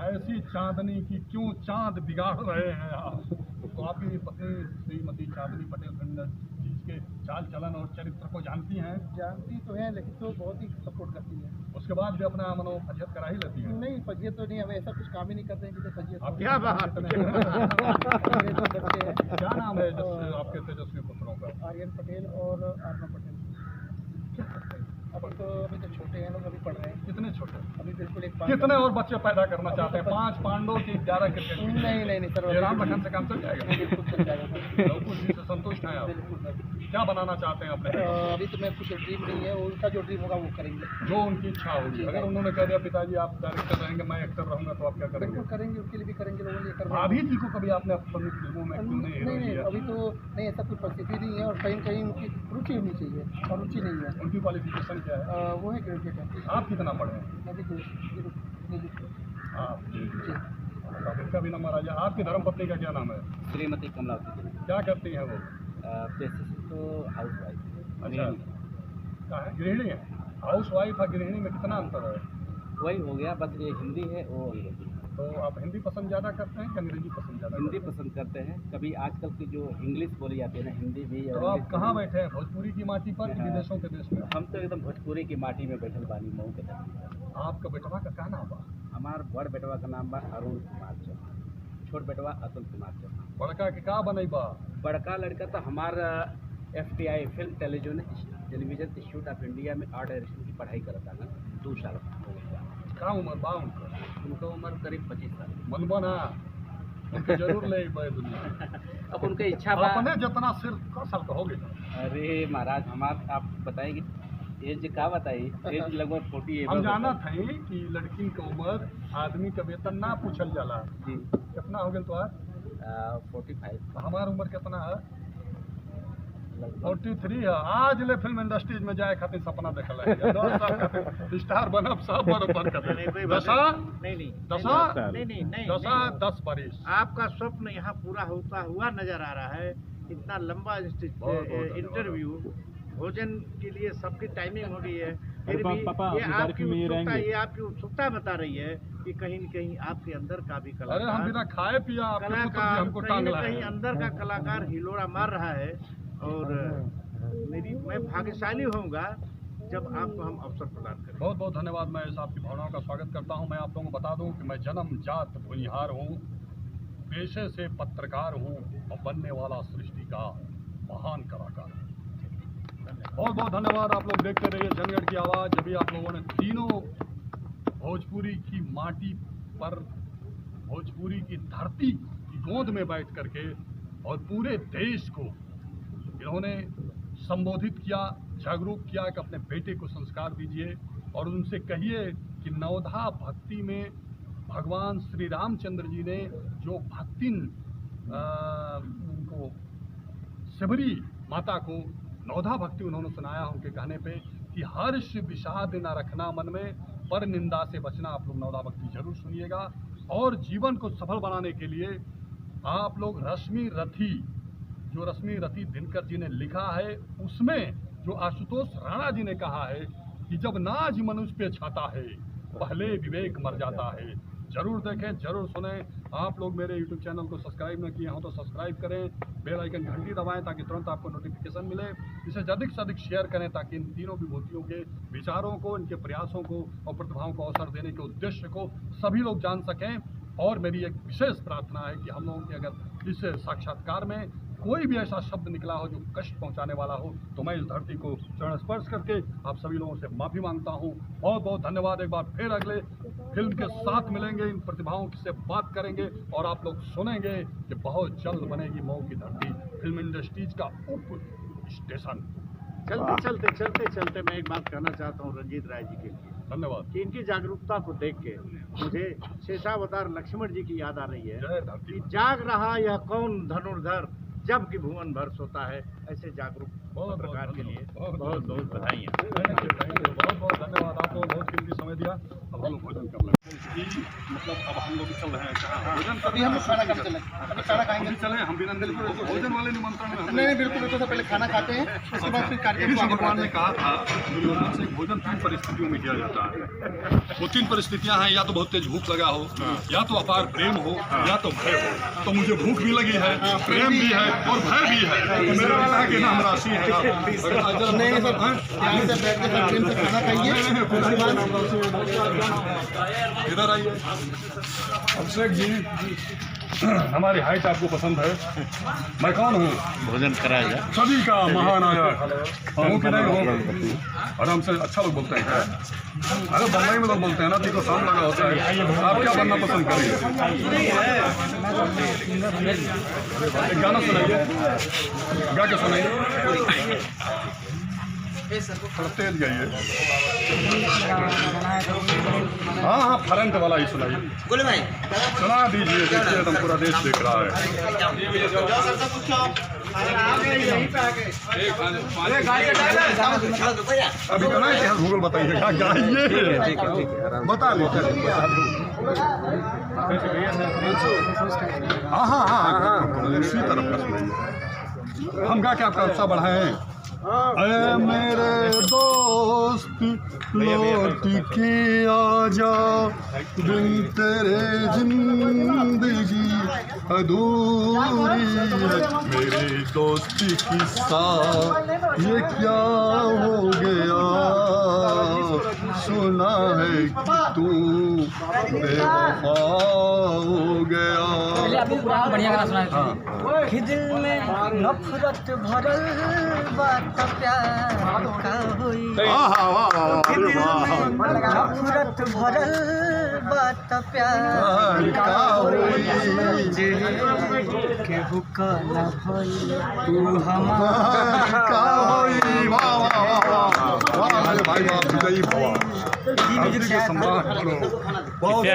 ऐसी चांदनी की क्यों चांद बिगाड़ रहे हैं आप? तो आपकी पत्नी श्रीमती चांदनी पटेल फर्नींडीज के चाल चलन और चरित्र को जानती हैं? जानती तो है, लेकिन तो बहुत ही सपोर्ट करती है। उसके बाद भी अपना मनो फजियत करा ही लेती है? नहीं, फजियत तो नहीं, हमें ऐसा कुछ काम ही नहीं करते हैं कि फजियत आप हो। क्या बात मेरे दो बच्चे हैं, क्या नाम है आपके तेजस्वी पुत्रों का? आर्यन पटेल और आर्मा पटेल। अभी तो छोटे हैं लोग, अभी पढ़ रहे हैं। कितने छोटे? अभी बिल्कुल एक कितने और बच्चे पैदा करना चाहते हैं? 5 पांडव की 11 क्रिकेट? नहीं सर, ये राम लखन से काम चल जाएगा? बिल्कुल चल जाएगा सर। लवकुश जी से संतुष्ट हैं आप? बिल्कुल सर। क्या बनाना चाहते हैं अपने? अभी तो मैं कुछ ड्रीम नहीं है, उनका जो ड्रीम होगा वो करेंगे। जो उनकी इच्छा होगी। अगर उन्होंने कह दिया पिताजी आप डायरेक्टर रहेंगे, मैं एक्टर रहूंगा, तो आप क्या करेंगे? बिल्कुल करेंगे, उनके लिए भी करेंगे, लोगों के लिए करवाएंगे। भाभी जी को कभी आपने अपनी फिल्मों में क्यों नहीं हीरो नहीं, लिया? अभी तो नहीं, ऐसा कोई परिस्थिति नहीं है, और कहीं कहीं उनकी रुचि होनी चाहिए, और रुचि नहीं है। उनकी क्वालिफिकेशन क्या है? वो है ग्रेजुएट है। आप कितना पढ़े हैं? मैं भी ग्रेजुएट। आप इनका भी नंबर आ जाए। आपकी धर्मपत्नी का क्या नाम है? श्रीमती कमलावती जी। क्या करती हैं वो? पेशे से तो हाउस वाइफ। अच्छा, क्या है? गृहिणी है? हाउस वाइफ और गृहिणी में कितना अंतर है? वही हो गया, बस ये हिंदी है, वो अंग्रेजी। तो आप हिंदी पसंद ज़्यादा करते हैं कि अंग्रेजी पसंद ज़्यादा? हिंदी पसंद करते हैं। कभी आजकल की जो इंग्लिश बोली जाती है ना, हिंदी भी तो और आप इंग्लिश कहाँ भी। बैठे हैं? भोजपुरी की माटी पर कि विदेशों के देश में? हम तो एकदम भोजपुरी की माटी में बैठल बानी, मऊ के तरफ। आपका बेटवा का क्या नाम बा? हमार बड़ बेटवा का नाम बा अरुण कुमार चौहान, छोट बेटवा अतुल कुमार चौहान। बड़का के का बनई बा? बड़का लड़का तो हमारा FTI film television institute of India में आर्ट डायरेक्शन की पढ़ाई करता है, 2 साल हो गया। का उम्र बा उनका? उनको उम्र करीब 25 साल। मनबो ना उनके जरूर ले बे दुनिया। अब उनके इच्छा बा। अपने जितना सिर का साल का हो गया। अरे महाराज हमार आप बताइए कि एज का बताइए, एज लगभग 40 हम जाना थे कि लड़की का उम्र आदमी का वेतन ना पूछल जाला। जी। कितना हो गया तुम्हार? 45। हमार उम्र कितना है? 43 है। आज ले फिल्म इंडस्ट्रीज में जाए खातिर सपना देखल है। 10 साल खातिर स्टार बनब सब बरोबर कर दे। दशा नहीं दशा नहीं दशा 10 बरिस। आपका स्वप्न यहाँ पूरा होता हुआ नजर आ रहा है। इतना लंबा बहुत इंटरव्यू, भोजन के लिए सबकी टाइमिंग हो गई है, फिर अरे भी पापा, ये अपने आपकी घर में उत्सुकता, रहेंगे। ये आपकी उत्सुकता बता रही है कि कहीं न कहीं आपके अंदर का भी अरे हम कलाकार, बिना खाए पिया आपके पुत्र जी कलाकार हमको कहीं टांग न लाए कहीं अंदर का कलाकार हिलोरा मार रहा है। और मैं भाग्यशाली होऊंगा जब आपको हम अवसर प्रदान करें। बहुत बहुत धन्यवाद। मैं इस आपकी भावनाओं का स्वागत करता हूं। मैं आप लोगों को बता दूं कि मैं जन्म जात भूनिहार हूं, पेशे से पत्रकार हूं और बनने वाला सृष्टि का महान कलाकार हूं। बहुत बहुत धन्यवाद। आप लोग देखते रहिए जनगढ़ की आवाज़। जब भी आप लोगों ने तीनों भोजपुरी की माटी पर, भोजपुरी की धरती की गोद में बैठ करके और पूरे देश को इन्होंने संबोधित किया, जागरूक किया कि अपने बेटे को संस्कार दीजिए और उनसे कहिए कि नवधा भक्ति में भगवान श्री रामचंद्र जी ने जो भक्ति उनको शबरी माता को नवधा भक्ति उन्होंने सुनाया उनके कहने पे कि हर्ष विषाद न रखना मन में, पर निंदा से बचना। आप लोग नवधा भक्ति जरूर सुनिएगा। और जीवन को सफल बनाने के लिए आप लोग रश्मि रथी, जो रश्मि रथी दिनकर जी ने लिखा है, उसमें जो आशुतोष राणा जी ने कहा है कि जब नाज मनुष्य पे छाता है पहले विवेक मर जाता है। जरूर देखें, जरूर सुने। आप लोग मेरे YouTube चैनल को सब्सक्राइब न किए हो तो सब्सक्राइब करें, बेल आइकन घंटी दबाएं ताकि तुरंत आपको नोटिफिकेशन मिले। इसे अधिक से अधिक शेयर करें ताकि इन तीनों विभूतियों के विचारों को, इनके प्रयासों को और प्रतिभाओं को अवसर देने के उद्देश्य को सभी लोग जान सकें। और मेरी एक विशेष प्रार्थना है कि हम लोगों के अगर इस साक्षात्कार में कोई भी ऐसा शब्द निकला हो जो कष्ट पहुंचाने वाला हो तो मैं इस धरती को चरण स्पर्श करके आप सभी लोगों से माफ़ी मांगता हूं। बहुत बहुत धन्यवाद। एक बार फिर अगले फिल्म के साथ मिलेंगे, इन प्रतिभाओं से बात करेंगे और आप लोग सुनेंगे कि बहुत जल्द बनेगी मऊ की धरती फिल्म इंडस्ट्रीज का उप स्टेशन। चलते मैं एक बात कहना चाहता हूँ रंजीत राय जी के लिए। धन्यवाद। कि इनकी जागरूकता को देख के मुझे शेषावतार लक्ष्मण जी की याद आ रही है जय धरती कि जाग रहा यह कौन धनुर्धर जब कि भुवन भर सोता है। ऐसे जागरूक बहुत प्रकार के लिए बहुत बहुत बहुत बधाइयाँ। बहुत बहुत धन्यवाद। आप लोगों बहुत कीमती समय दिया। अब हम लोग भोजन कर लेंगे। मतलब अब हम लोग चल रहे हैं कहाँ? भोजन अभी हम लोग खाना खाने चले, अभी खाना खाएंगे। अभी चले हम बिना भोजन वाले निमंत्रण में नहीं बिल्कुल बिल्कुल, पहले खाना खाते हैं, उसके बाद फिर कार्यक्रम को कृष्ण आगे भगवान बढ़ाते ने हैं। कहा था दुर्योधन से भोजन 3 परिस्थितियों में किया जाता है। वो 3 परिस्थितियां हैं, या तो बहुत तेज भूख लगा हो, या तो अपार प्रेम हो, या तो भय हो। तो मुझे भूख भी लगी है, प्रेम भी है और भय भी है। तो मेरा वाला है कि नाम राशि है नहीं सर, यहाँ से बैठ के प्रेम से खाना खाइए, इधर आइए। अभिषेक जी, हमारी हाइट आपको पसंद है? मैं कौन हूँ? भोजन कराएगा। सभी का महानायक हूँ कि नहीं हूँ? और हमसे अच्छा लोग बोलते हैं क्या? अरे बम्बई में लोग बोलते हैं ना, देखो शाम लगा होता है। आप क्या बनना पसंद करेंगे? एक गाना सुनाइए, गा के सुनाइए। थोड़ा तेज गाइए। हाँ हाँ, फरंट वाला ही सुनाइए। बोले भाई सुना दीजिए, देखिए एकदम पूरा देश देख रहा है। अभी गाना इतिहास भूगोल बताइए, गाइए बता लीजिए। हाँ हाँ हाँ हाँ, इसी तरफ का सुनाइए। हम गा के आपका उत्साह बढ़ाएं। अरे मेरे दोस्त लौट के आजा, बिन तेरे जिंदगी अधूरी है। मेरे दोस्त की साथ ये क्या हो गया, सुना है कि तू बेवफा हो गया। बढ़िया गाना सुना कि दिल में नफरत भरल बात प्यार का होई। दिल में नफरत भरल बात प्यार का होई जे केहू का न भई तू हमार का होई। वाह वाह वाह वाह मेरे भाई वाह विजयी भवा के सम्राट बहुत